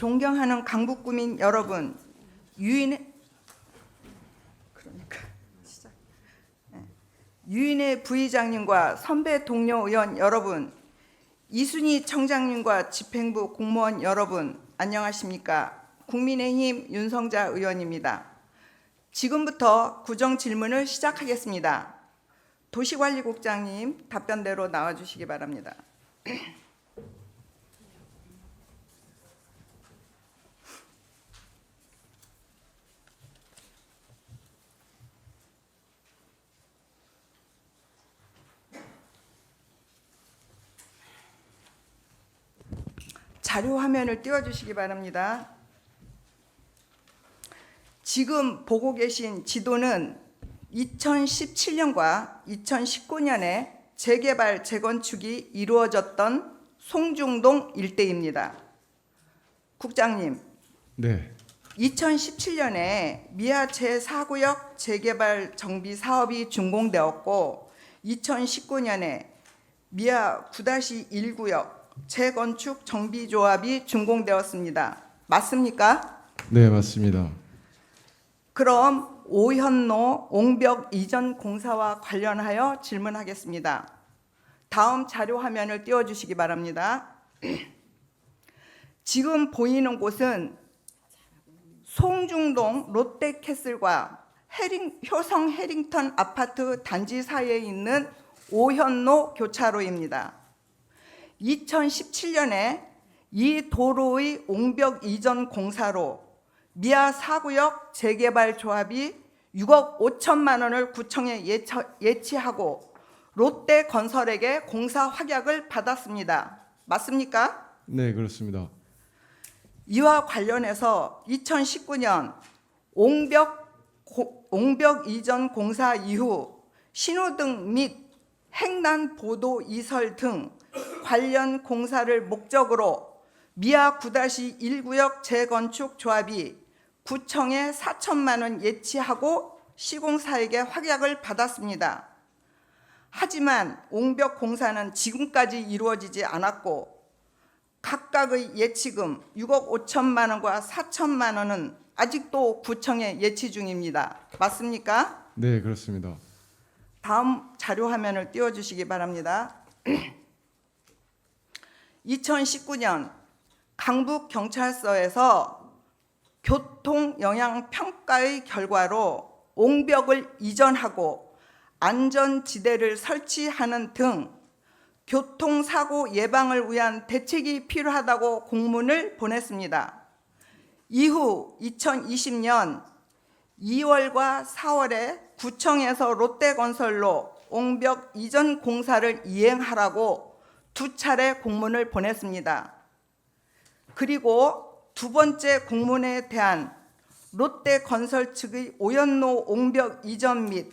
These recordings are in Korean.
존경하는 강북구민 여러분, 유인혜 부의장님과 선배 동료 의원 여러분, 이순희 청장님과 집행부 공무원 여러분, 안녕하십니까? 국민의힘 윤성자 의원입니다. 지금부터 구정 질문을 시작하겠습니다. 도시관리국장님 답변대로 나와주시기 바랍니다. 자료 화면을 띄워주시기 바랍니다. 지금 보고 계신 지도는 2017년과 2019년에 재개발, 재건축이 이루어졌던 송중동 일대입니다. 국장님, 네, 2017년에 미아 제4구역 재개발 정비 사업이 준공되었고 2019년에 미아 9-1구역 재건축 정비조합이 준공되었습니다. 맞습니까? 네 맞습니다. 그럼 오현로 옹벽 이전 공사와 관련하여 질문하겠습니다. 다음 자료 화면을 띄워주시기 바랍니다. 지금 보이는 곳은 송중동 롯데캐슬과 효성 해링턴 아파트 단지 사이에 있는 오현로 교차로입니다. 2017년에 이 도로의 옹벽 이전 공사로 미아 4구역 재개발 조합이 6억 5천만 원을 구청에 예치하고 롯데건설에게 공사 확약을 받았습니다. 맞습니까? 네 그렇습니다. 이와 관련해서 2019년 옹벽 이전 공사 이후 신호등 및 횡단보도 이설 등 관련 공사를 목적으로 미아 9-1구역 재건축 조합이 구청에 4천만 원 예치하고 시공사에게 확약을 받았습니다. 하지만 옹벽 공사는 지금까지 이루어지지 않았고 각각의 예치금 6억 5천만 원과 4천만 원은 아직도 구청에 예치 중입니다. 맞습니까? 네 그렇습니다. 다음 자료 화면을 띄워주시기 바랍니다. 2019년 강북경찰서에서 교통영향평가의 결과로 옹벽을 이전하고 안전지대를 설치하는 등 교통사고 예방을 위한 대책이 필요하다고 공문을 보냈습니다. 이후 2020년 2월과 4월에 구청에서 롯데건설로 옹벽 이전 공사를 이행하라고 2차례 공문을 보냈습니다. 그리고 두 번째 공문에 대한 롯데건설 측의 오연로 옹벽 이전 및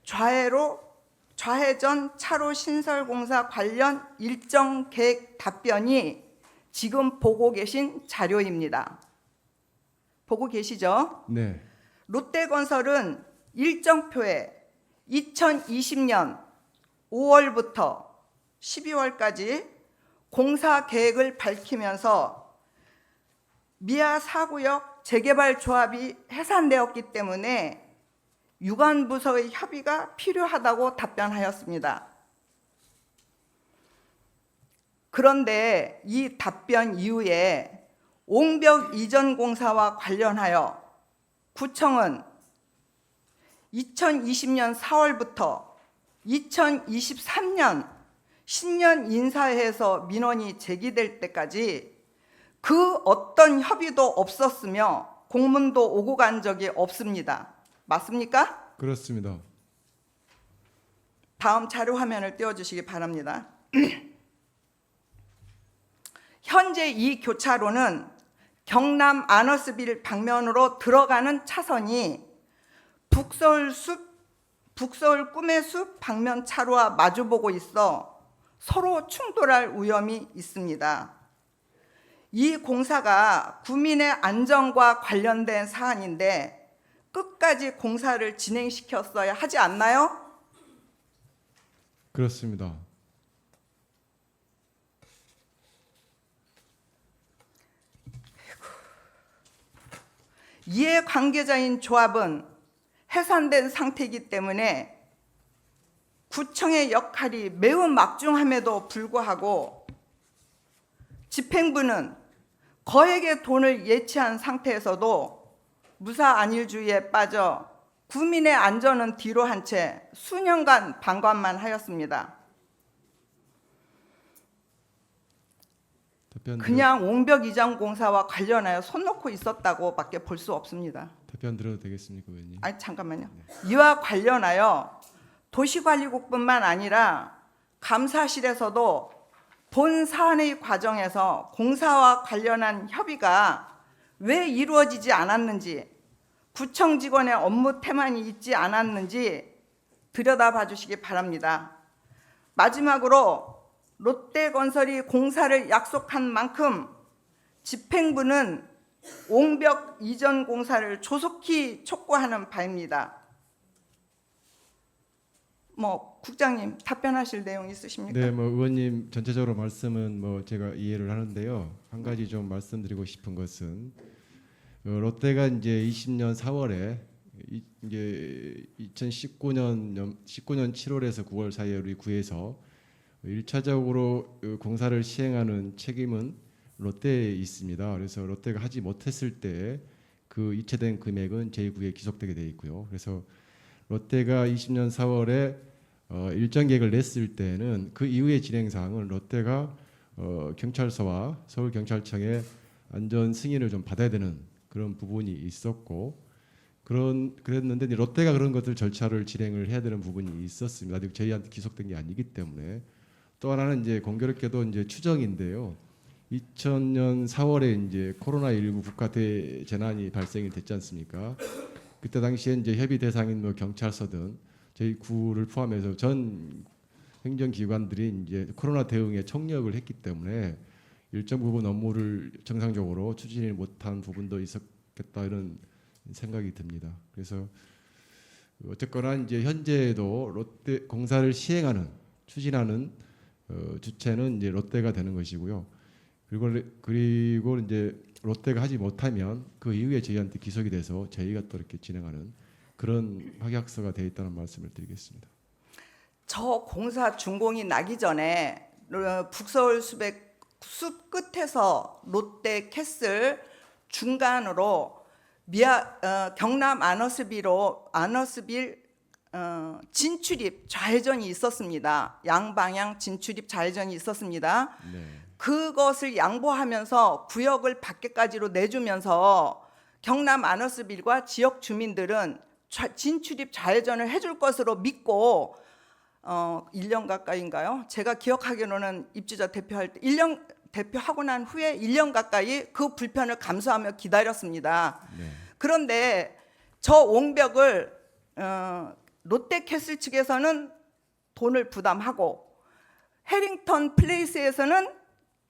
좌회전 차로 신설 공사 관련 일정 계획 답변이 지금 보고 계신 자료입니다. 보고 계시죠? 네, 롯데건설은 일정표에 2020년 5월부터 12월까지 공사 계획을 밝히면서 미아 4구역 재개발 조합이 해산되었기 때문에 유관부서의 협의가 필요하다고 답변하였습니다. 그런데 이 답변 이후에 옹벽 이전 공사와 관련하여 구청은 2020년 4월부터 2023년 신년 인사회에서 민원이 제기될 때까지 그 어떤 협의도 없었으며 공문도 오고 간 적이 없습니다. 맞습니까? 그렇습니다. 다음 자료 화면을 띄워주시기 바랍니다. 현재 이 교차로는 경남 아너스빌 방면으로 들어가는 차선이 북서울 꿈의 숲 방면 차로와 마주보고 있어 서로 충돌할 위험이 있습니다. 이 공사가 구민의 안전과 관련된 사안인데 끝까지 공사를 진행시켰어야 하지 않나요? 그렇습니다. 이해 관계자인 조합은 해산된 상태이기 때문에 구청의 역할이 매우 막중함에도 불구하고 집행부는 거액의 돈을 예치한 상태에서도 무사 안일주의에 빠져 구민의 안전은 뒤로 한 채 수년간 방관만 하였습니다. 답변 그냥 옹벽 이전 공사와 관련하여 손 놓고 있었다고밖에 볼 수 없습니다. 답변 들어도 되겠습니까, 의원님? 아니 잠깐만요. 이와 관련하여 도시관리국뿐만 아니라 감사실에서도 본 사안의 과정에서 공사와 관련한 협의가 왜 이루어지지 않았는지, 구청 직원의 업무 태만이 있지 않았는지 들여다봐 주시기 바랍니다. 마지막으로 롯데건설이 공사를 약속한 만큼 집행부는 옹벽 이전 공사를 조속히 촉구하는 바입니다. 국장님 답변하실 내용 있으십니까? 네, 의원님 전체적으로 말씀은 제가 이해를 하는데요. 한 가지 좀 말씀드리고 싶은 것은 롯데가 이제 20년 4월에 이제 2019년 7월에서 9월 사이에 우리 구에서 1차적으로 공사를 시행하는 책임은 롯데에 있습니다. 그래서 롯데가 하지 못했을 때 그 이체된 금액은 제2구에 기속되게 돼 있고요. 그래서 롯데가 20년 4월에 일정 계획을 냈을 때는 그 이후의 진행 사항은 롯데가 경찰서와 서울경찰청의 안전 승인을 좀 받아야 되는 그런 부분이 있었고 그랬는데 이제 롯데가 그런 것들 절차를 진행을 해야 되는 부분이 있었습니다. 아직 저희한테 기속된 게 아니기 때문에. 또 하나는 이제 공교롭게도 이제 추정인데요. 2000년 4월에 이제 코로나19 국가 대재난이 발생이 됐지 않습니까? 그때 당시에 이제 협의 대상인 경찰서 등 저희 구를 포함해서 전 행정기관들이 이제 코로나 대응에 총력을 했기 때문에 일정 부분 업무를 정상적으로 추진을 못한 부분도 있었겠다 이런 생각이 듭니다. 그래서 어쨌거나 이제 현재도 롯데 공사를 시행하는 추진하는 주체는 이제 롯데가 되는 것이고요. 그리고 이제 롯데가 하지 못하면 그 이후에 저희한테 기속이 돼서 저희가 또 이렇게 진행하는 그런 확약서가 되어 있다는 말씀을 드리겠습니다. 저 공사 준공이 나기 전에 북서울 숲 끝에서 롯데 캐슬 중간으로 경남 아너스빌 진출입 좌회전이 있었습니다. 양방향 진출입 좌회전이 있었습니다. 네. 그것을 양보하면서 구역을 밖에까지로 내주면서 경남 아너스빌과 지역 주민들은 진출입 좌회전을 해줄 것으로 믿고 1년 가까이인가요? 제가 기억하기로는 입주자 대표할 때 1년 대표하고 난 후에 1년 가까이 그 불편을 감수하며 기다렸습니다. 네. 그런데 저 옹벽을 롯데캐슬 측에서는 돈을 부담하고 해링턴 플레이스에서는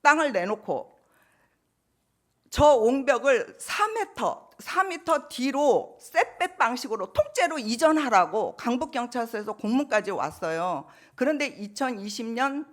땅을 내놓고 저 옹벽을 4m 뒤로 셋백 방식으로 통째로 이전하라고 강북경찰서에서 공문까지 왔어요. 그런데 2020년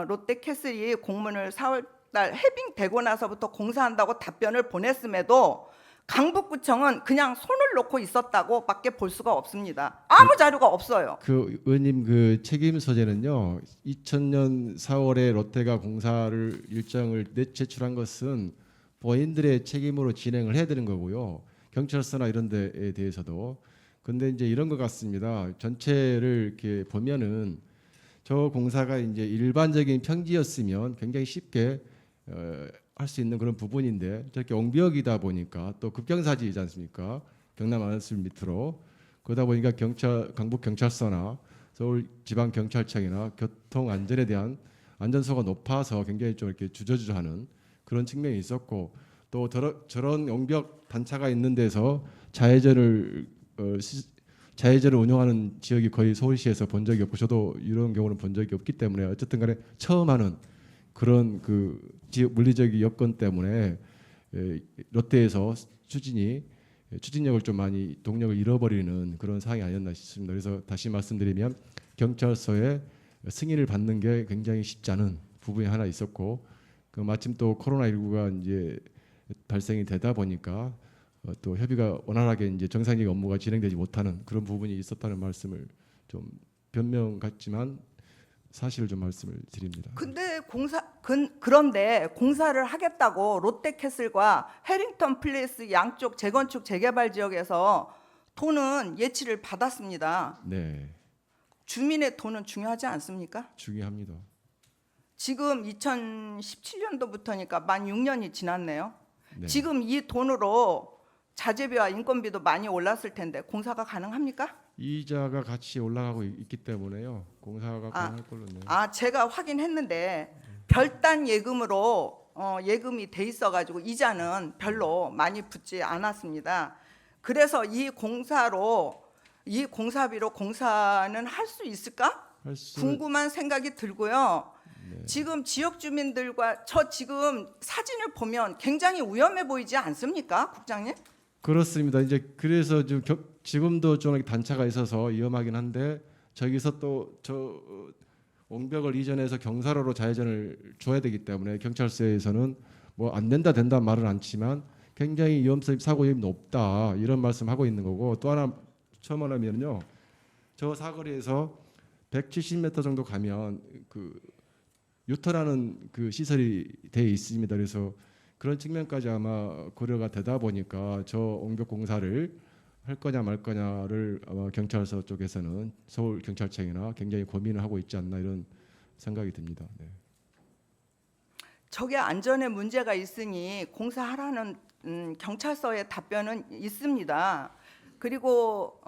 롯데캐슬이 공문을 4월달 해빙되고 나서부터 공사한다고 답변을 보냈음에도 강북구청은 그냥 손을 놓고 있었다고 밖에 볼 수가 없습니다. 아무 자료가 없어요. 그 의원님 그 책임 소재는요. 2000년 4월에 롯데가 공사를 일정을 제출한 것은 본인들의 책임으로 진행을 해야 되는 거고요. 경찰서나 이런 데에 대해서도. 근데 이제 이런 것 같습니다. 전체를 이렇게 보면은 저 공사가 이제 일반적인 평지였으면 굉장히 쉽게 할 수 있는 그런 부분인데 저렇게 옹벽이다 보니까 또 급경사지이지 않습니까? 경남 아너스빌 밑으로 그러다 보니까 강북 경찰서나 서울 지방 경찰청이나 교통 안전에 대한 안전소가 높아서 굉장히 좀 이렇게 주저주저하는 그런 측면이 있었고 또 저런 옹벽 단차가 있는 데서 좌회전을 운영하는 지역이 거의 서울시에서 본 적이 없고 저도 이런 경우는 본 적이 없기 때문에 어쨌든 간에 처음 하는 그런 그 지역 물리적 여건 때문에 롯데에서 추진력을 좀 많이 동력을 잃어버리는 그런 상황이 아니었나 싶습니다. 그래서 다시 말씀드리면 경찰서의 승인을 받는 게 굉장히 쉽지 않은 부분이 하나 있었고 마침 또 코로나19가 이제 발생이 되다 보니까 또 협의가 원활하게 이제 정상적인 업무가 진행되지 못하는 그런 부분이 있었다는 말씀을 좀 변명 같지만 사실을 좀 말씀을 드립니다. 근데 그런데 공사를 하겠다고 롯데캐슬과 해링턴 플레이스 양쪽 재건축 재개발 지역에서 돈은 예치를 받았습니다. 네, 주민의 돈은 중요하지 않습니까? 중요합니다. 지금 2017년도부터니까 만 6년이 지났네요. 네. 지금 이 돈으로 자재비와 인건비도 많이 올랐을 텐데 공사가 가능합니까? 이자가 같이 올라가고 있기 때문에요. 공사가 가능할 걸로 네. 제가 확인했는데 별단 예금으로 예금이 돼 있어가지고 이자는 별로 많이 붙지 않았습니다. 그래서 이 공사비로 공사는 할 수 있을까? 궁금한 생각이 들고요. 네. 지금 지역 주민들과 저 지금 사진을 보면 굉장히 위험해 보이지 않습니까, 국장님? 그렇습니다. 이제 그래서 지금도 좀 단차가 있어서 위험하긴 한데 저기서 또 저 옹벽을 이전해서 경사로로 자회전을 줘야 되기 때문에 경찰서에서는 뭐 안 된다 된다 말은 않지만 굉장히 위험성 사고 위험이 높다 이런 말씀하고 있는 거고 또 하나 첨언하면요. 저 사거리에서 170m 정도 가면 그 유턴하는 그 시설이 돼 있습니다. 그래서 그런 측면까지 아마 고려가 되다 보니까 저 옹벽 공사를 할 거냐 말 거냐를 아마 경찰서 쪽에서는 서울 경찰청이나 굉장히 고민을 하고 있지 않나 이런 생각이 듭니다. 네. 저게 안전에 문제가 있으니 공사하라는 경찰서의 답변은 있습니다. 그리고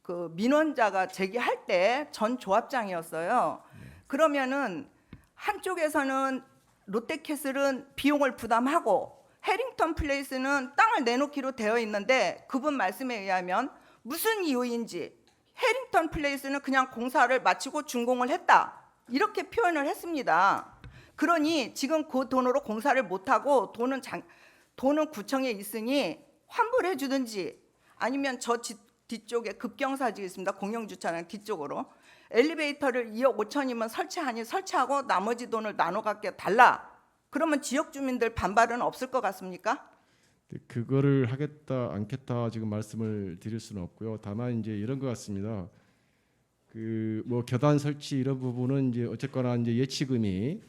그 민원자가 제기할 때 전 조합장이었어요. 그러면은 한쪽에서는 롯데캐슬은 비용을 부담하고 해링턴 플레이스는 땅을 내놓기로 되어 있는데 그분 말씀에 의하면 무슨 이유인지 해링턴 플레이스는 그냥 공사를 마치고 준공을 했다 이렇게 표현을 했습니다. 그러니 지금 그 돈으로 공사를 못하고 돈은 구청에 있으니 환불해 주든지 아니면 저 뒤쪽에 급경사지가 있습니다. 공영주차장 뒤쪽으로 엘리베이터를 2억 5천이면 설치하니 설치하고 나머지 돈을 나눠 갖게 달라. 그러면 지역 주민들 반발은 없을 것 같습니까? 그거를 하겠다 않겠다 지금 말씀을 드릴 수는 없고요. 다만 이제 이런 것 같습니다. 그 뭐 계단 설치 이런 부분은 이제 어쨌거나 이제 예치금이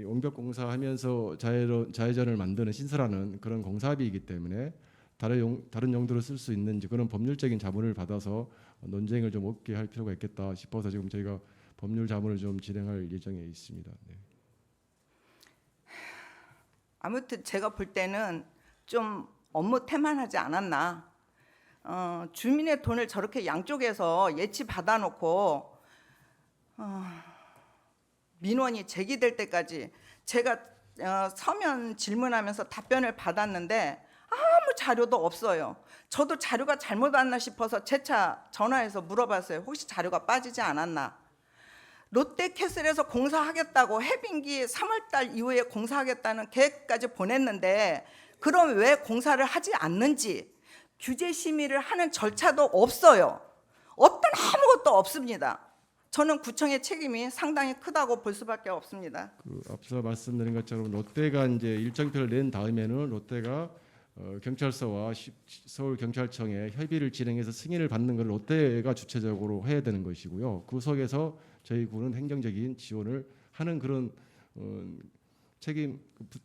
옹벽 공사하면서 자회전을 만드는 신설하는 그런 공사비이기 때문에 다른 용도로 쓸 수 있는지 그런 법률적인 자문을 받아서 논쟁을 좀 없게 할 필요가 있겠다 싶어서 지금 저희가 법률 자문을 좀 진행할 예정에 있습니다. 네. 아무튼 제가 볼 때는 좀 업무 태만하지 않았나. 주민의 돈을 저렇게 양쪽에서 예치 받아놓고 민원이 제기될 때까지 제가 서면 질문하면서 답변을 받았는데 아무 자료도 없어요. 저도 자료가 잘못 왔나 싶어서 재차 전화해서 물어봤어요. 혹시 자료가 빠지지 않았나. 롯데캐슬에서 공사하겠다고 해빙기 3월달 이후에 공사하겠다는 계획까지 보냈는데 그럼 왜 공사를 하지 않는지 규제 심의를 하는 절차도 없어요. 어떤 아무것도 없습니다. 저는 구청의 책임이 상당히 크다고 볼 수밖에 없습니다. 그 앞서 말씀드린 것처럼 롯데가 이제 일정표를 낸 다음에는 롯데가 경찰서와 서울 경찰청에 협의를 진행해서 승인을 받는 걸 롯데가 주체적으로 해야 되는 것이고요. 그 속에서 저희 구는 행정적인 지원을 하는 그런 책임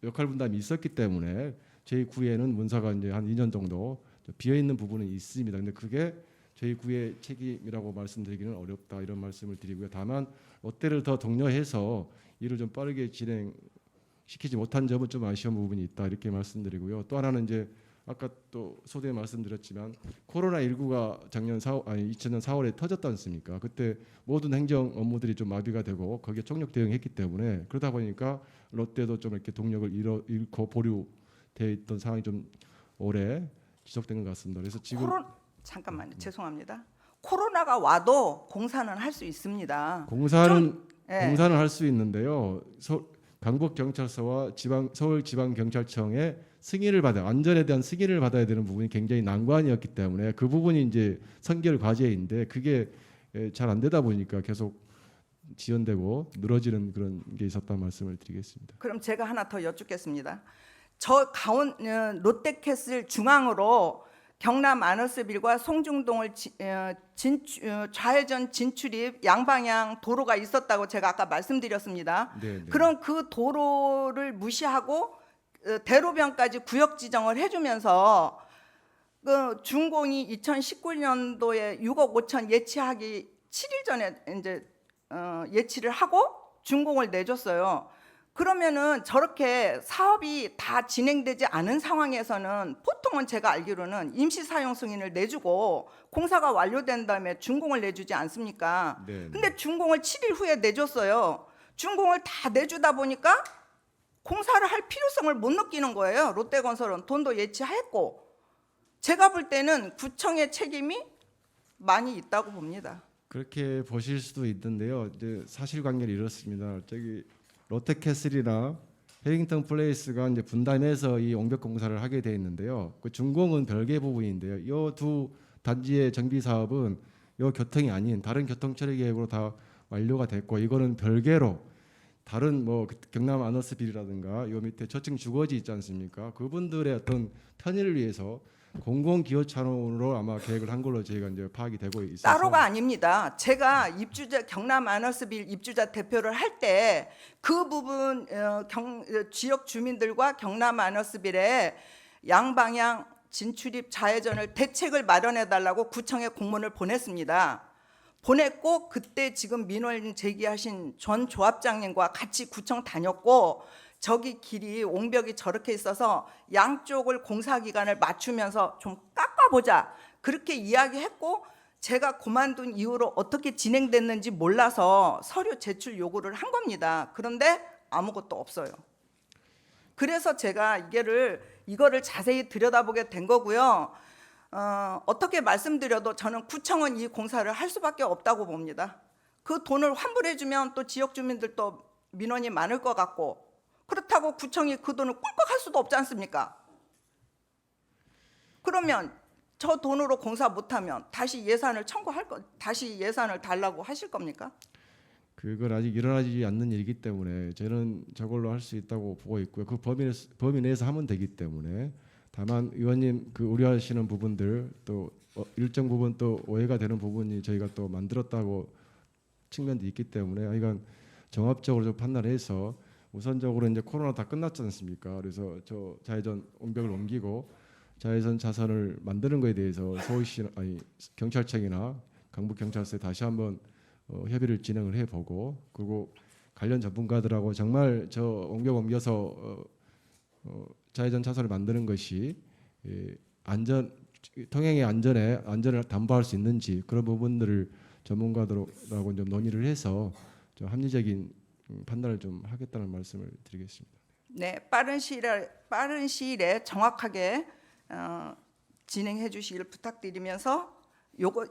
역할 분담이 있었기 때문에 저희 구에는 문서가 이제 한 2년 정도 비어 있는 부분은 있습니다. 근데 그게 저희 구의 책임이라고 말씀드리기는 어렵다 이런 말씀을 드리고요. 다만 롯데를 더 독려해서 일을 좀 빠르게 진행시키지 못한 점은 좀 아쉬운 부분이 있다 이렇게 말씀드리고요. 또 하나는 이제 아까 또 소대에 말씀드렸지만 코로나19가 2000년 4월에 터졌지 않습니까? 그때 모든 행정 업무들이 좀 마비가 되고 거기에 총력 대응했기 때문에 그러다 보니까 롯데도 좀 이렇게 동력을 잃고 보류돼 있던 상황이 좀 오래 지속된 것 같습니다. 그래서 지금 잠깐만요. 죄송합니다. 코로나가 와도 공사는 할 수 있습니다. 공사는 예. 할 수 있는데요. 강북 경찰서와 서울 지방 경찰청의 승인을 안전에 대한 승인을 받아야 되는 부분이 굉장히 난관이었기 때문에 그 부분이 이제 선결 과제인데 그게 잘 안 되다 보니까 계속 지연되고 늘어지는 그런 게 있었다는 말씀을 드리겠습니다. 그럼 제가 하나 더 여쭙겠습니다. 저 롯데캐슬 중앙으로 경남 아너스빌과 송중동을 좌회전 진출입 양방향 도로가 있었다고 제가 아까 말씀드렸습니다. 네, 네. 그럼 그 도로를 무시하고 대로변까지 구역 지정을 해주면서 그 준공이 2019년도에 6억 5천 예치하기 7일 전에 이제 예치를 하고 준공을 내줬어요. 그러면은 저렇게 사업이 다 진행되지 않은 상황에서는 보통은 제가 알기로는 임시 사용 승인을 내주고 공사가 완료된 다음에 준공을 내주지 않습니까? 네. 근데 준공을 7일 후에 내줬어요. 준공을 다 내주다 보니까 공사를 할 필요성을 못 느끼는 거예요. 롯데건설은 돈도 예치했고. 제가 볼 때는 구청의 책임이 많이 있다고 봅니다. 그렇게 보실 수도 있는데요. 이제 사실관계는 이렇습니다. 저기 롯데캐슬이나 해링턴 플레이스가 이제 분담해서 이 옹벽 공사를 하게 돼 있는데요. 그 준공은 별개 부분인데요. 이 두 단지의 정비 사업은 이 교통이 아닌 다른 교통 처리 계획으로 다 완료가 됐고, 이거는 별개로 다른 뭐 경남 아너스빌이라든가 요 밑에 저층 주거지 있지 않습니까? 그분들의 어떤 편의를 위해서 공공 기호 차원으로 아마 계획을 한 걸로 저희가 이제 파악이 되고 있어서. 따로가 아닙니다. 제가 입주자 경남 아너스빌 입주자 대표를 할 때 그 부분 지역 주민들과 경남 아너스빌의 양방향 진출입 좌회전을 대책을 마련해 달라고 구청에 공문을 보냈습니다. 보냈고 그때 지금 민원 제기하신 전 조합장님과 같이 구청 다녔고, 저기 길이 옹벽이 저렇게 있어서 양쪽을 공사 기간을 맞추면서 좀 깎아보자 그렇게 이야기했고, 제가 그만둔 이후로 어떻게 진행됐는지 몰라서 서류 제출 요구를 한 겁니다. 그런데 아무것도 없어요. 그래서 제가 이거를 자세히 들여다보게 된 거고요. 어떻게 말씀드려도 저는 구청은 이 공사를 할 수밖에 없다고 봅니다. 그 돈을 환불해주면 또 지역 주민들도 민원이 많을 것 같고, 그렇다고 구청이 그 돈을 꿀꺽 할 수도 없지 않습니까? 그러면 저 돈으로 공사 못하면 다시 예산을 다시 예산을 달라고 하실 겁니까? 그건 아직 일어나지 않는 일이기 때문에 저는 저걸로 할 수 있다고 보고 있고요. 그 범위 내에서 하면 되기 때문에, 다만 의원님 그 우려하시는 부분들 또 일정 부분 또 오해가 되는 부분이 저희가 또 만들었다고 측면도 있기 때문에 이건 종합적으로 좀 판단해서 우선적으로 이제 코로나 다 끝났지 않습니까? 그래서 저 좌회전 옹벽을 옮기고 자외선 차선을 만드는 것에 대해서 서울시 경찰청이나 강북경찰서에 다시 한번 협의를 진행을 해보고, 그리고 관련 전문가들하고 정말 저 옮겨서 좌회전 차선을 만드는 것이 통행의 안전을 담보할 수 있는지, 그런 부분들을 전문가들하고 좀 논의를 해서 좀 합리적인 판단을 좀 하겠다는 말씀을 드리겠습니다. 네, 빠른 시일에 정확하게 진행해 주시길 부탁드리면서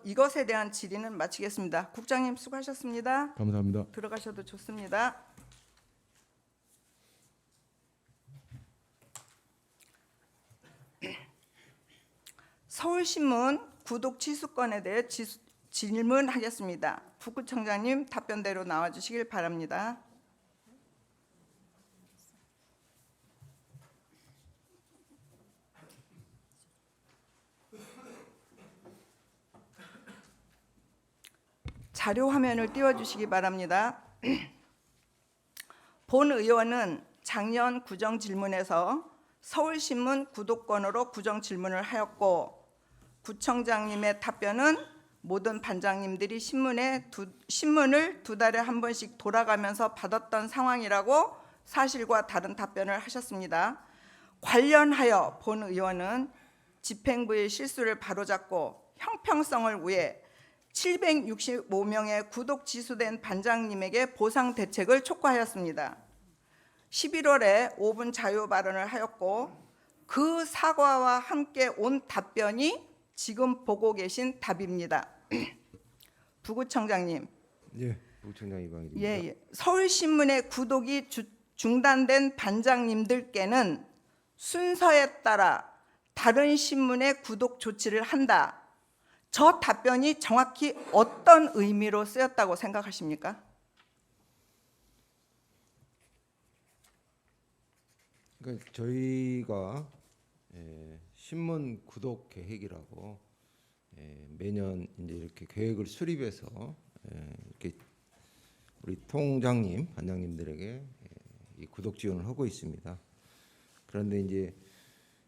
이것에 대한 질의는 마치겠습니다. 국장님 수고하셨습니다. 감사합니다. 들어가셔도 좋습니다. 서울신문 구독 취소권에 대해 질문하겠습니다. 부구청장님 답변대로 나와주시길 바랍니다. 자료 화면을 띄워주시기 바랍니다. 본 의원은 작년 구정 질문에서 서울신문 구독권으로 구정 질문을 하였고, 구청장님의 답변은 모든 반장님들이 신문을 두 달에 한 번씩 돌아가면서 받았던 상황이라고 사실과 다른 답변을 하셨습니다. 관련하여 본 의원은 집행부의 실수를 바로잡고 형평성을 위해 765명의 구독 취소된 반장님에게 보상 대책을 촉구하였습니다. 11월에 5분 자유 발언을 하였고, 그 사과와 함께 온 답변이 지금 보고 계신 답입니다. 부구청장님. 예, 부구청장 이광일입니다. 예. 서울신문의 구독이 중단된 반장님들께는 순서에 따라 다른 신문의 구독 조치를 한다. 저 답변이 정확히 어떤 의미로 쓰였다고 생각하십니까? 그러니까 저희가 신문 구독 계획이라고 매년 이제 이렇게 계획을 수립해서 이렇게 우리 통장님, 반장님들에게 이 구독 지원을 하고 있습니다. 그런데 이제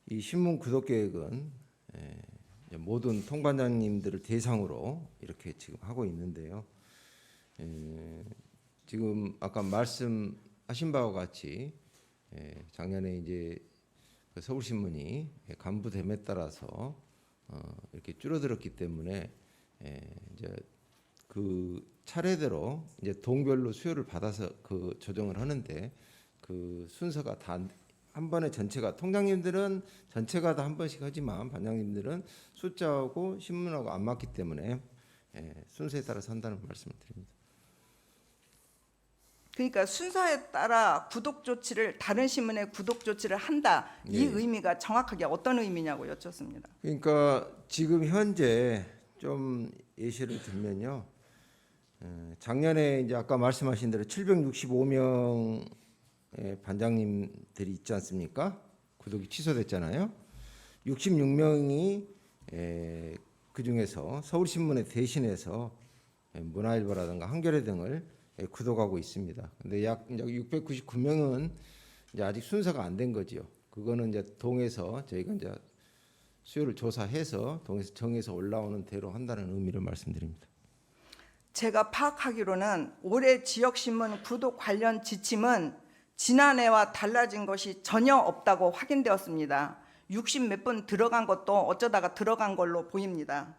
이 신문 구독 계획은 모든 통반장님들을 대상으로 이렇게 지금 하고 있는데요. 지금 아까 말씀하신 바와 같이 작년에 이제 그 서울신문이 간부됨에 따라서 이렇게 줄어들었기 때문에 이제 그 차례대로 이제 동별로 수요를 받아서 그 조정을 하는데 그 순서가 다 한 번에 전체가 통장님들은 전체가 다 한 번씩 하지만 반장님들은 숫자하고 신문하고 안 맞기 때문에 순서에 따라서 한다는 말씀을 드립니다. 그러니까 순서에 따라 구독 조치를 다른 신문에 구독 조치를 한다. 이 예. 의미가 정확하게 어떤 의미냐고 여쭙습니다. 그러니까 지금 현재 좀 예시를 들면요. 작년에 이제 아까 말씀하신 대로 765명의 반장님들이 있지 않습니까? 구독이 취소됐잖아요. 66명이 그 중에서 서울신문에 대신해서 문화일보라든가 한겨레 등을 구독하고 있습니다. 근데 약 699명은 이제 아직 순서가 안 된 거지요. 그거는 이제 동에서 저희가 이제 수요를 조사해서 동에서 정해서 올라오는 대로 한다는 의미를 말씀드립니다. 제가 파악하기로는 올해 지역신문 구독 관련 지침은 지난해와 달라진 것이 전혀 없다고 확인되었습니다. 60 몇 분 들어간 것도 어쩌다가 들어간 걸로 보입니다.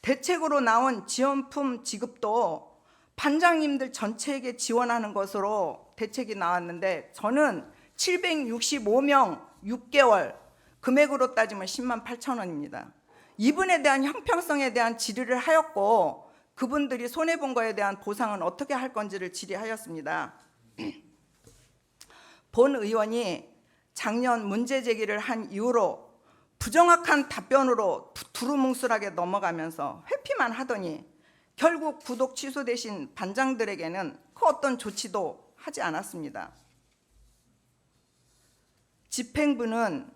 대책으로 나온 지원품 지급도 반장님들 전체에게 지원하는 것으로 대책이 나왔는데 저는 765명 6개월 금액으로 따지면 10만 8천 원입니다. 이분에 대한 형평성에 대한 질의를 하였고 그분들이 손해본 거에 대한 보상은 어떻게 할 건지를 질의하였습니다. 본 의원이 작년 문제 제기를 한 이후로 부정확한 답변으로 두루뭉술하게 넘어가면서 회피만 하더니 결국 구독 취소 대신 반장들에게는 그 어떤 조치도 하지 않았습니다. 집행부는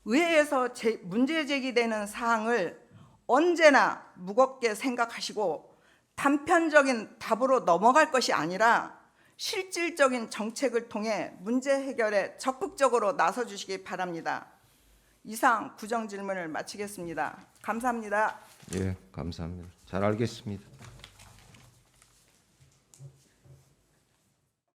의회에서 문제 제기되는 사항을 언제나 무겁게 생각하시고 단편적인 답으로 넘어갈 것이 아니라 실질적인 정책을 통해 문제 해결에 적극적으로 나서 주시기 바랍니다. 이상 구정 질문을 마치겠습니다. 감사합니다. 예, 감사합니다. 잘 알겠습니다.